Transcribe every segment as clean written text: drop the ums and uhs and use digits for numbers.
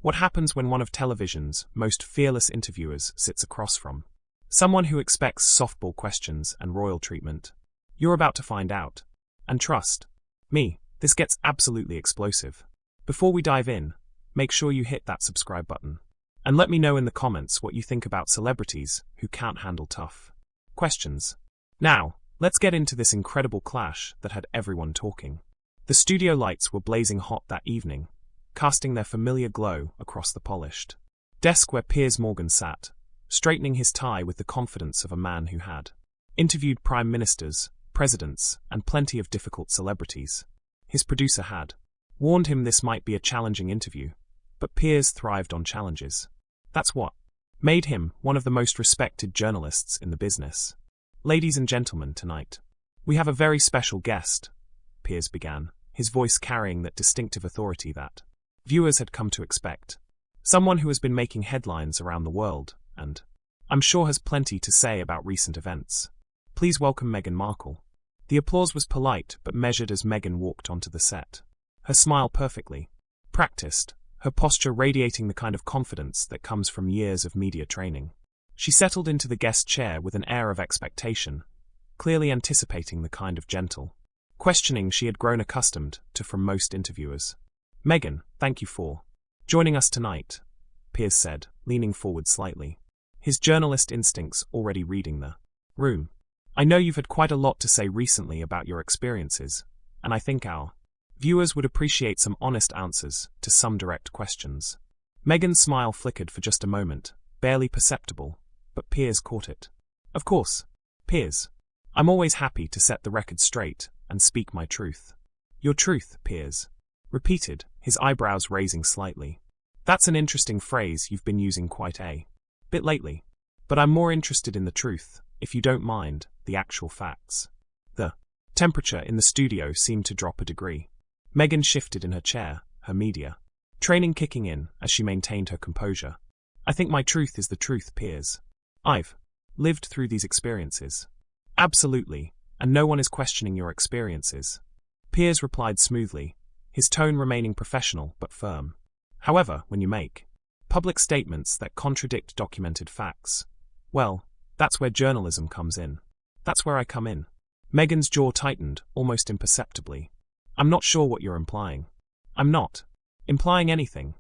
What happens when one of television's most fearless interviewers sits across from someone who expects softball questions and royal treatment? You're about to find out. And trust me, this gets absolutely explosive. Before we dive in, make sure you hit that subscribe button. And let me know in the comments what you think about celebrities who can't handle tough questions. Now, let's get into this incredible clash that had everyone talking. The studio lights were blazing hot that evening, casting their familiar glow across the polished desk where Piers Morgan sat, straightening his tie with the confidence of a man who had interviewed prime ministers, presidents, and plenty of difficult celebrities. His producer had warned him this might be a challenging interview, but Piers thrived on challenges. That's what made him one of the most respected journalists in the business. Ladies and gentlemen, tonight, we have a very special guest, Piers began, his voice carrying that distinctive authority that viewers had come to expect. Someone who has been making headlines around the world, and I'm sure has plenty to say about recent events. Please welcome Meghan Markle. The applause was polite but measured as Meghan walked onto the set. Her smile perfectly practiced, her posture radiating the kind of confidence that comes from years of media training. She settled into the guest chair with an air of expectation, clearly anticipating the kind of gentle questioning she had grown accustomed to from most interviewers. Meghan, thank you for joining us tonight, Piers said, leaning forward slightly, his journalist instincts already reading the room. I know you've had quite a lot to say recently about your experiences, and I think our viewers would appreciate some honest answers to some direct questions. Meghan's smile flickered for just a moment, barely perceptible, but Piers caught it. Of course, Piers. I'm always happy to set the record straight and speak my truth. Your truth, Piers repeated, his eyebrows raising slightly. That's an interesting phrase you've been using quite a bit lately. But I'm more interested in the truth, if you don't mind, the actual facts. The temperature in the studio seemed to drop a degree. Meghan shifted in her chair, her media training kicking in as she maintained her composure. I think my truth is the truth, Piers. I've lived through these experiences. Absolutely, and no one is questioning your experiences. Piers replied smoothly, his tone remaining professional but firm. However, when you make public statements that contradict documented facts, well, that's where journalism comes in. That's where I come in. Meghan's jaw tightened, almost imperceptibly. I'm not sure what you're implying. I'm not implying anything,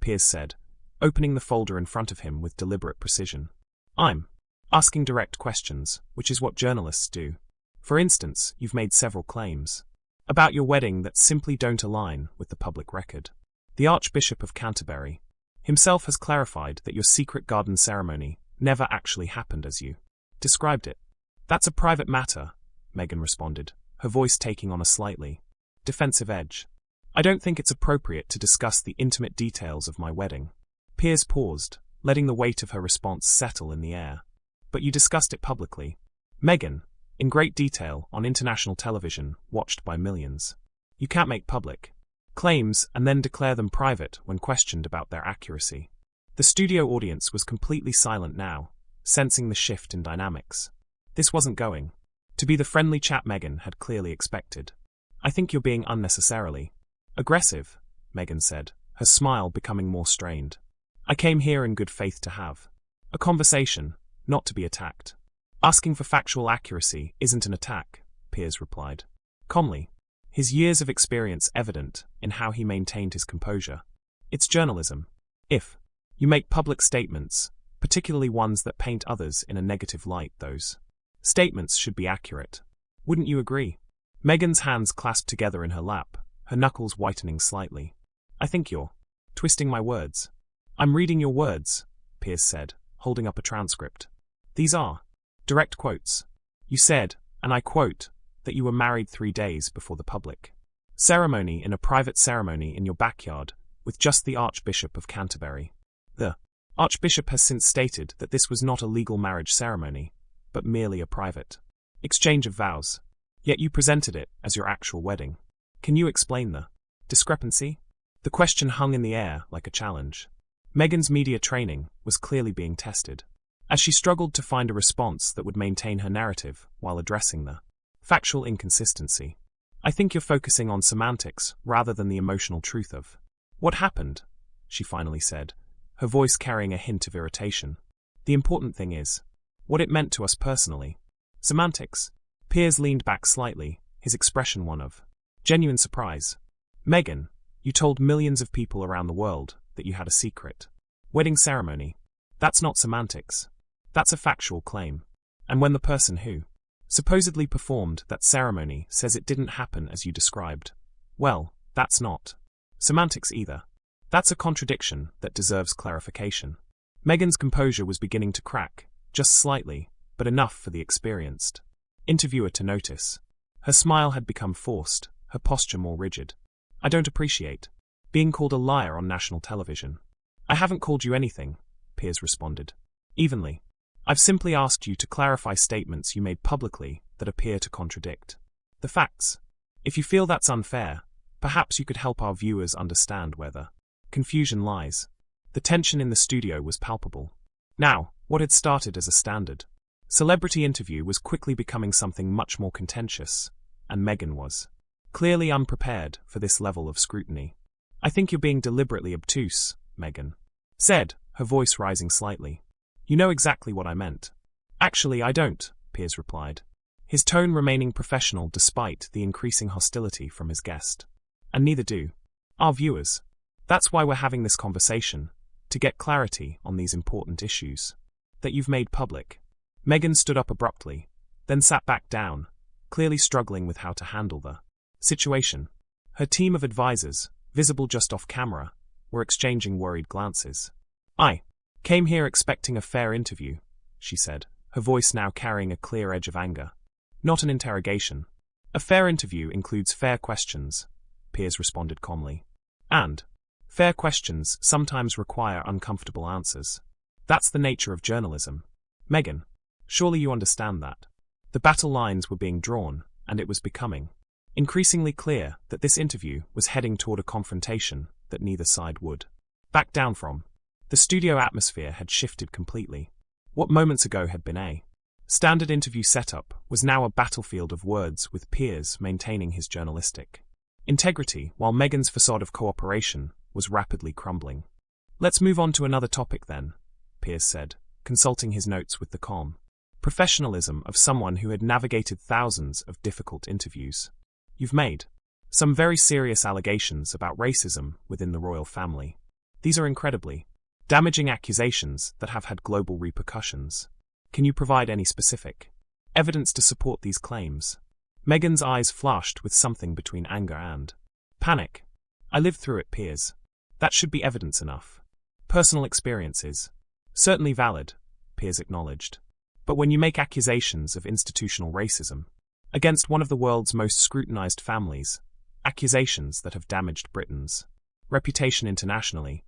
Piers said, opening the folder in front of him with deliberate precision. I'm asking direct questions, which is what journalists do. For instance, you've made several claims about your wedding that simply don't align with the public record. The Archbishop of Canterbury himself has clarified that your secret garden ceremony never actually happened as you described it. That's a private matter, Meghan responded, her voice taking on a slightly defensive edge. I don't think it's appropriate to discuss the intimate details of my wedding. Piers paused, letting the weight of her response settle in the air. But you discussed it publicly, Meghan, in great detail on international television, watched by millions. You can't make public claims and then declare them private when questioned about their accuracy. The studio audience was completely silent now, sensing the shift in dynamics. This wasn't going to be the friendly chat Meghan had clearly expected. I think you're being unnecessarily aggressive, Meghan said, her smile becoming more strained. I came here in good faith to have a conversation, not to be attacked. Asking for factual accuracy isn't an attack, Piers replied calmly, his years of experience evident in how he maintained his composure. It's journalism. If you make public statements, particularly ones that paint others in a negative light, those statements should be accurate. Wouldn't you agree? Meghan's hands clasped together in her lap, her knuckles whitening slightly. I think you're twisting my words. I'm reading your words, Piers said, holding up a transcript. These are direct quotes. You said, and I quote, that you were married 3 days before the public ceremony in a private ceremony in your backyard with just the Archbishop of Canterbury. The Archbishop has since stated that this was not a legal marriage ceremony, but merely a private exchange of vows. Yet you presented it as your actual wedding. Can you explain the discrepancy? The question hung in the air like a challenge. Meghan's media training was clearly being tested, as she struggled to find a response that would maintain her narrative while addressing the factual inconsistency. I think you're focusing on semantics rather than the emotional truth of what happened, she finally said, her voice carrying a hint of irritation. The important thing is what it meant to us personally. Semantics. Piers leaned back slightly, his expression one of genuine surprise. Meghan, you told millions of people around the world that you had a secret wedding ceremony. That's not semantics. That's a factual claim. And when the person who supposedly performed that ceremony says it didn't happen as you described, well, that's not semantics either. That's a contradiction that deserves clarification. Meghan's composure was beginning to crack, just slightly, but enough for the experienced interviewer to notice. Her smile had become forced, her posture more rigid. I don't appreciate being called a liar on national television. I haven't called you anything, Piers responded evenly. I've simply asked you to clarify statements you made publicly that appear to contradict the facts. If you feel that's unfair, perhaps you could help our viewers understand where the confusion lies. The tension in the studio was palpable. Now, what had started as a standard celebrity interview was quickly becoming something much more contentious, and Meghan was clearly unprepared for this level of scrutiny. I think you're being deliberately obtuse, Meghan said, her voice rising slightly. You know exactly what I meant. Actually, I don't, Piers replied, his tone remaining professional despite the increasing hostility from his guest. And neither do our viewers. That's why we're having this conversation, to get clarity on these important issues that you've made public. Meghan stood up abruptly, then sat back down, clearly struggling with how to handle the situation. Her team of advisors, visible just off camera, were exchanging worried glances. I came here expecting a fair interview, she said, her voice now carrying a clear edge of anger. Not an interrogation. A fair interview includes fair questions, Piers responded calmly. And fair questions sometimes require uncomfortable answers. That's the nature of journalism. Meghan, surely you understand that. The battle lines were being drawn, and it was becoming increasingly clear that this interview was heading toward a confrontation that neither side would back down from. The studio atmosphere had shifted completely. What moments ago had been a standard interview setup was now a battlefield of words, with Piers maintaining his journalistic integrity while Meghan's facade of cooperation was rapidly crumbling. Let's move on to another topic then, Piers said, consulting his notes with the calm professionalism of someone who had navigated thousands of difficult interviews. You've made some very serious allegations about racism within the royal family. These are incredibly damaging accusations that have had global repercussions. Can you provide any specific evidence to support these claims? Meghan's eyes flashed with something between anger and panic. I lived through it, Piers. That should be evidence enough. Personal experiences. Certainly valid, Piers acknowledged. But when you make accusations of institutional racism against one of the world's most scrutinized families, accusations that have damaged Britain's reputation internationally,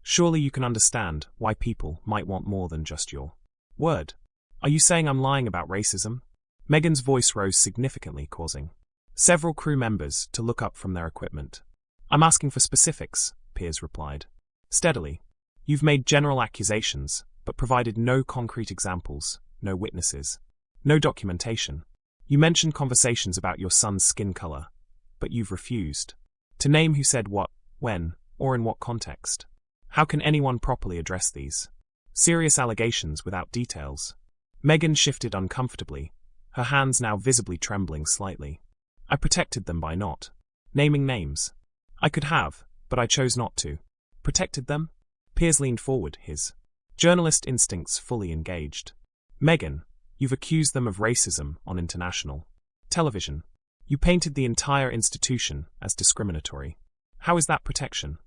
surely you can understand why people might want more than just your word. Are you saying I'm lying about racism? Meghan's voice rose significantly, causing several crew members to look up from their equipment. I'm asking for specifics, Piers replied steadily. You've made general accusations, but provided no concrete examples, no witnesses, no documentation. You mentioned conversations about your son's skin color, but you've refused to name who said what, when, or in what context. How can anyone properly address these serious allegations without details? Meghan shifted uncomfortably, her hands now visibly trembling slightly. I protected them by not naming names. I could have, but I chose not to. Protected them? Piers leaned forward, his journalist instincts fully engaged. Meghan, you've accused them of racism on international television. You painted the entire institution as discriminatory. How is that protection?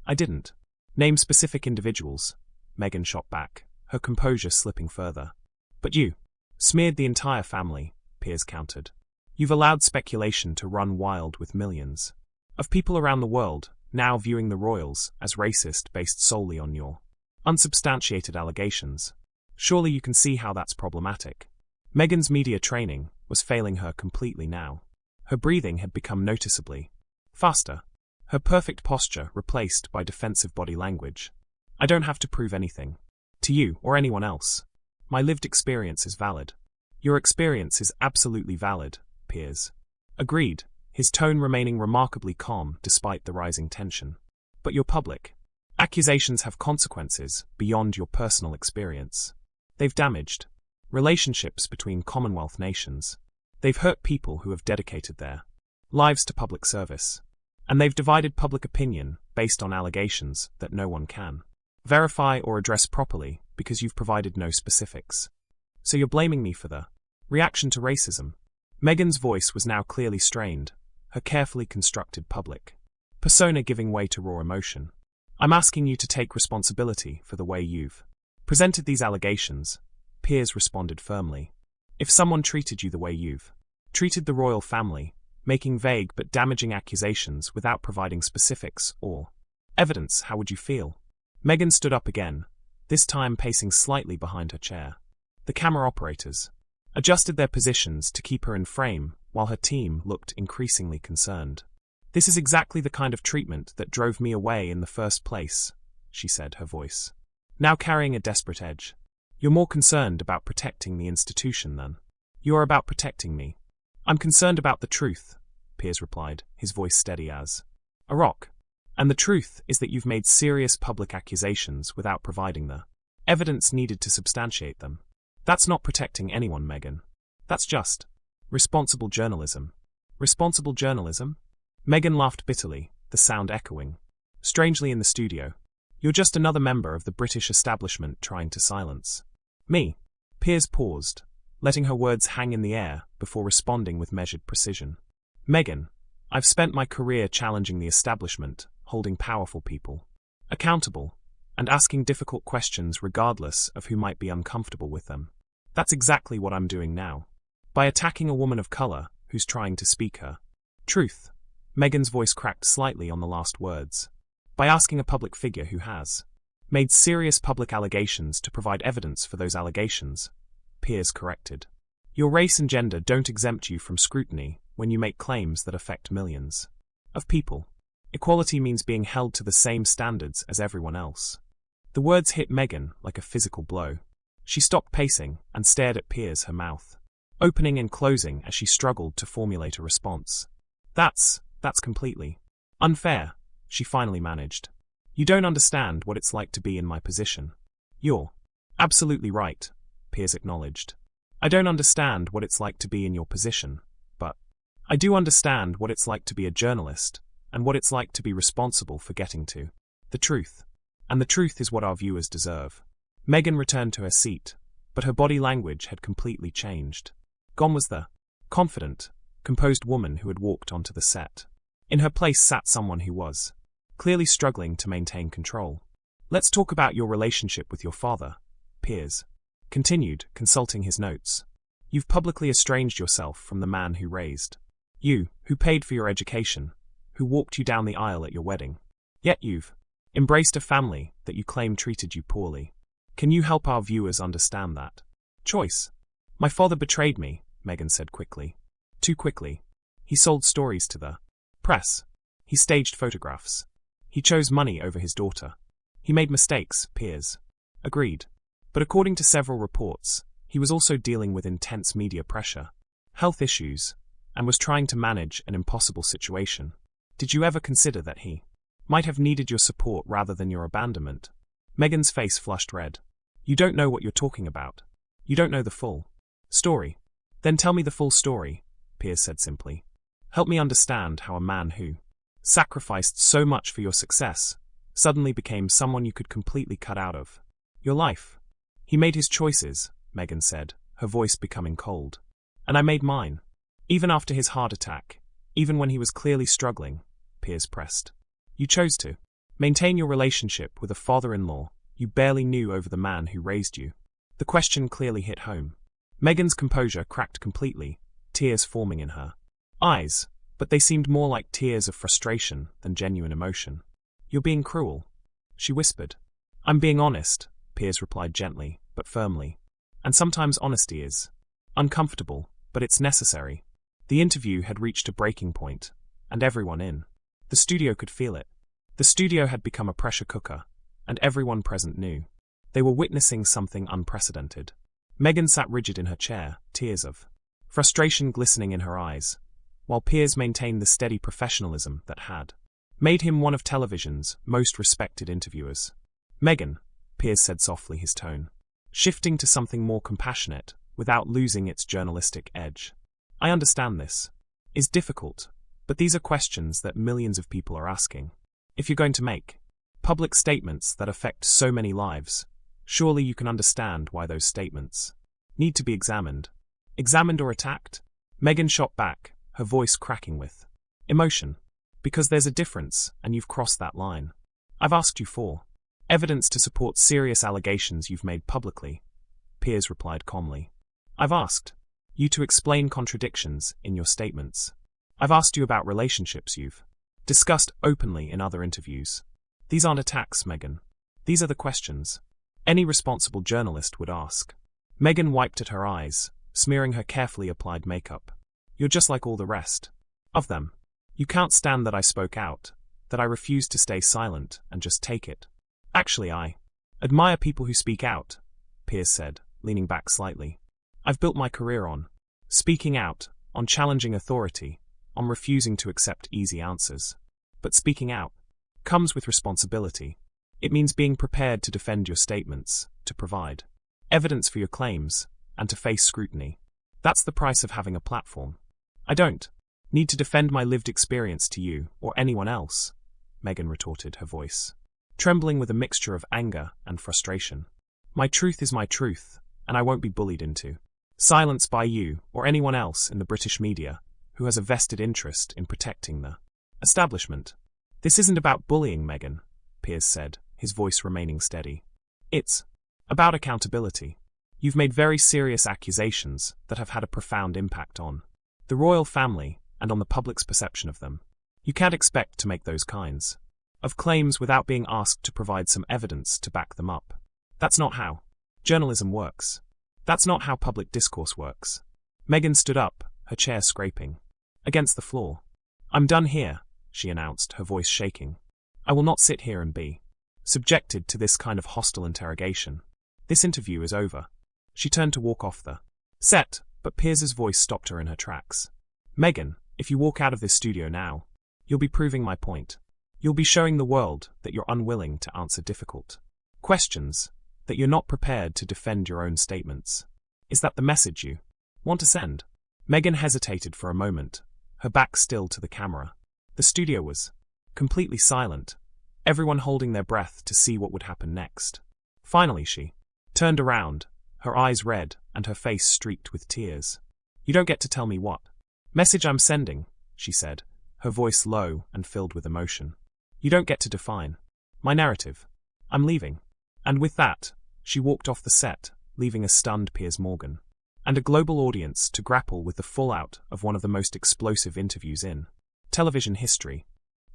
I didn't name specific individuals, Meghan shot back, her composure slipping further. But you smeared the entire family, Piers countered. You've allowed speculation to run wild, with millions of people around the world now viewing the royals as racist based solely on your unsubstantiated allegations. Surely you can see how that's problematic. Meghan's media training was failing her completely now. Her breathing had become noticeably faster, her perfect posture replaced by defensive body language. I don't have to prove anything to you or anyone else. My lived experience is valid. Your experience is absolutely valid, Piers agreed, his tone remaining remarkably calm despite the rising tension. But you're public. Accusations have consequences beyond your personal experience. They've damaged relationships between Commonwealth nations. They've hurt people who have dedicated their lives to public service. And they've divided public opinion based on allegations that no one can verify or address properly because you've provided no specifics. So you're blaming me for the reaction to racism. Meghan's voice was now clearly strained, her carefully constructed public persona giving way to raw emotion. I'm asking you to take responsibility for the way you've presented these allegations, Piers responded firmly. If someone treated you the way you've treated the royal family, making vague but damaging accusations without providing specifics or evidence, how would you feel? Meghan stood up again, this time pacing slightly behind her chair. The camera operators adjusted their positions to keep her in frame while her team looked increasingly concerned. This is exactly the kind of treatment that drove me away in the first place, she said, her voice now carrying a desperate edge. You're more concerned about protecting the institution than you are about protecting me. I'm concerned about the truth, Piers replied, his voice steady as a rock. And the truth is that you've made serious public accusations without providing the evidence needed to substantiate them. That's not protecting anyone, Meghan. That's just responsible journalism. Responsible journalism? Meghan laughed bitterly, the sound echoing strangely in the studio. You're just another member of the British establishment trying to silence me. Piers paused, letting her words hang in the air before responding with measured precision. Meghan, I've spent my career challenging the establishment, holding powerful people accountable, and asking difficult questions regardless of who might be uncomfortable with them. That's exactly what I'm doing now. By attacking a woman of color who's trying to speak her truth. Meghan's voice cracked slightly on the last words. By asking a public figure who has made serious public allegations to provide evidence for those allegations, Piers corrected. Your race and gender don't exempt you from scrutiny when you make claims that affect millions of people. Equality means being held to the same standards as everyone else. The words hit Meghan like a physical blow. She stopped pacing and stared at Piers, her mouth opening and closing as she struggled to formulate a response. That's completely unfair, she finally managed. You don't understand what it's like to be in my position. You're absolutely right, Piers acknowledged. I don't understand what it's like to be in your position, but I do understand what it's like to be a journalist, and what it's like to be responsible for getting to the truth. And the truth is what our viewers deserve. Meghan returned to her seat, but her body language had completely changed. Gone was the confident, composed woman who had walked onto the set. In her place sat someone who was clearly struggling to maintain control. Let's talk about your relationship with your father, Piers continued, consulting his notes. You've publicly estranged yourself from the man who raised you, who paid for your education, who walked you down the aisle at your wedding. Yet you've embraced a family that you claim treated you poorly. Can you help our viewers understand that choice? My father betrayed me, Meghan said quickly. Too quickly. He sold stories to the press. He staged photographs. He chose money over his daughter. He made mistakes, Piers agreed. But according to several reports, he was also dealing with intense media pressure, health issues, and was trying to manage an impossible situation. Did you ever consider that he might have needed your support rather than your abandonment? Meghan's face flushed red. You don't know what you're talking about. You don't know the full story. Then tell me the full story, Piers said simply. Help me understand how a man who sacrificed so much for your success suddenly became someone you could completely cut out of your life. He made his choices, Meghan said, her voice becoming cold. And I made mine. Even after his heart attack, even when he was clearly struggling, Piers pressed. You chose to maintain your relationship with a father-in-law you barely knew over the man who raised you. The question clearly hit home. Meghan's composure cracked completely, tears forming in her eyes, but they seemed more like tears of frustration than genuine emotion. You're being cruel, she whispered. I'm being honest, Piers replied gently, but firmly. And sometimes honesty is uncomfortable, but it's necessary. The interview had reached a breaking point, and everyone in the studio could feel it. The studio had become a pressure cooker, and everyone present knew they were witnessing something unprecedented. Meghan sat rigid in her chair, tears of frustration glistening in her eyes, while Piers maintained the steady professionalism that had made him one of television's most respected interviewers. Meghan, Piers said softly, his tone shifting to something more compassionate without losing its journalistic edge. I understand this is difficult, but these are questions that millions of people are asking. If you're going to make public statements that affect so many lives, surely you can understand why those statements need to be examined. Examined or attacked? Meghan shot back, her voice cracking with emotion. Because there's a difference, and you've crossed that line. I've asked you for evidence to support serious allegations you've made publicly, Piers replied calmly. I've asked you to explain contradictions in your statements. I've asked you about relationships you've discussed openly in other interviews. These aren't attacks, Meghan. These are the questions any responsible journalist would ask. Meghan wiped at her eyes, smearing her carefully applied makeup. You're just like all the rest of them. You can't stand that I spoke out, that I refused to stay silent and just take it. Actually, I admire people who speak out, Piers said, leaning back slightly. I've built my career on speaking out, on challenging authority, on refusing to accept easy answers. But speaking out comes with responsibility. It means being prepared to defend your statements, to provide evidence for your claims, and to face scrutiny. That's the price of having a platform. I don't need to defend my lived experience to you or anyone else, Meghan retorted, her voice trembling with a mixture of anger and frustration. My truth is my truth, and I won't be bullied into silence by you or anyone else in the British media who has a vested interest in protecting the establishment. This isn't about bullying, Meghan, Piers said, his voice remaining steady. It's about accountability. You've made very serious accusations that have had a profound impact on the royal family and on the public's perception of them. You can't expect to make those kinds of claims without being asked to provide some evidence to back them up. That's not how journalism works. That's not how public discourse works. Meghan stood up, her chair scraping against the floor. I'm done here, she announced, her voice shaking. I will not sit here and be subjected to this kind of hostile interrogation. This interview is over. She turned to walk off the set, but Piers's voice stopped her in her tracks. Meghan, if you walk out of this studio now, you'll be proving my point. You'll be showing the world that you're unwilling to answer difficult questions, that you're not prepared to defend your own statements. Is that the message you want to send? Meghan hesitated for a moment, her back still to the camera. The studio was completely silent, everyone holding their breath to see what would happen next. Finally she turned around, her eyes red and her face streaked with tears. You don't get to tell me what message I'm sending, she said, her voice low and filled with emotion. You don't get to define my narrative. I'm leaving. And with that, she walked off the set, leaving a stunned Piers Morgan and a global audience to grapple with the fallout of one of the most explosive interviews in television history.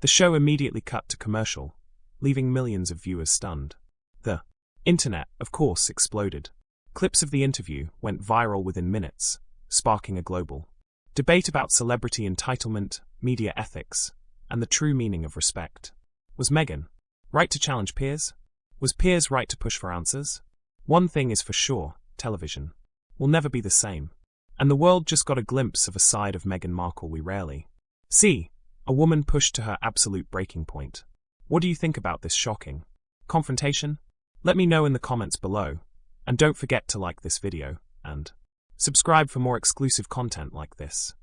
The show immediately cut to commercial, leaving millions of viewers stunned. The internet, of course, exploded. Clips of the interview went viral within minutes, sparking a global debate about celebrity entitlement, media ethics, and the true meaning of respect. Was Meghan right to challenge Piers? Was Piers right to push for answers? One thing is for sure, television will never be the same. And the world just got a glimpse of a side of Meghan Markle we rarely see, a woman pushed to her absolute breaking point. What do you think about this shocking confrontation? Let me know in the comments below, and don't forget to like this video, and subscribe for more exclusive content like this.